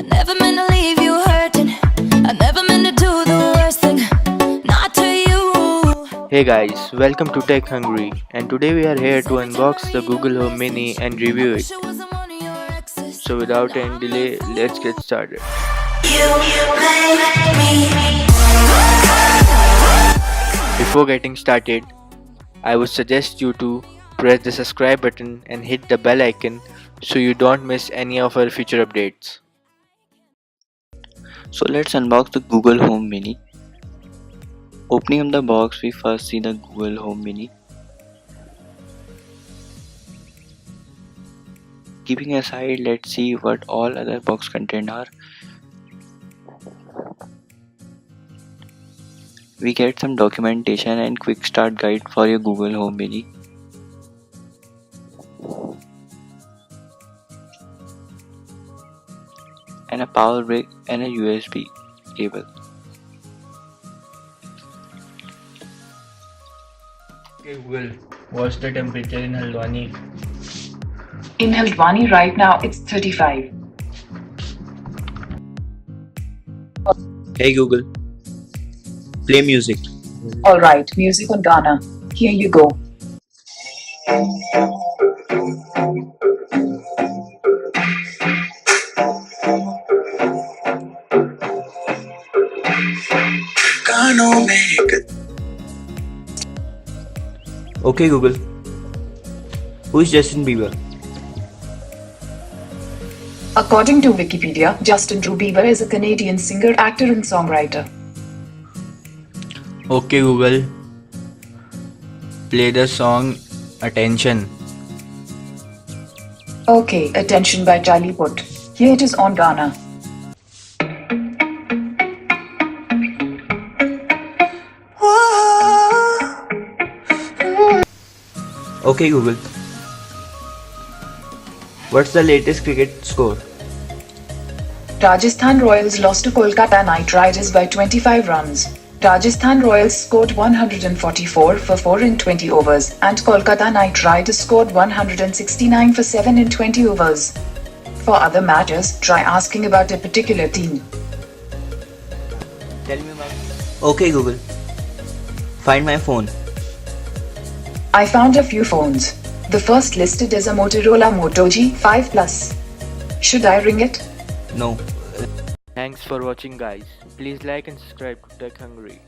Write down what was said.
never meant to leave you hurting. I never meant to do the worst thing, not to you. Hey guys, welcome to Tech Hungry, and today we are here to unbox the Google Home Mini and review it. So without any delay, let's get started. Before getting started, I would suggest you to press the subscribe button and hit the bell icon so you don't miss any of our future updates. So let's unbox the Google Home Mini. Opening up the box, we first see the Google Home Mini. Keeping aside, let's see what all other box content are. We get some documentation and quick start guide for your Google Home Mini. And a power brick and a USB cable. Okay Google, what's the temperature in Haldwani? In Haldwani right now it's 35. Hey Google, play music. Alright, music on Ghana. Here you go. Okay Google, who is Justin Bieber? According to Wikipedia, Justin Bieber is a Canadian singer, actor and songwriter. Okay Google, play the song Attention. Okay, Attention by Charlie Puth. Here it is on Ghana. Okay Google, what's the latest cricket score? Rajasthan Royals lost to Kolkata Knight Riders by 25 runs. Rajasthan Royals scored 144 for 4 in 20 overs and Kolkata Knight Riders scored 169 for 7 in 20 overs. For other matters, try asking about a particular team. Tell me about. Okay Google, find my phone. I found a few phones. The first listed is a Motorola Moto G5 Plus. Should I ring it? No. Thanks for watching guys. Please like and subscribe to Tech Hungry.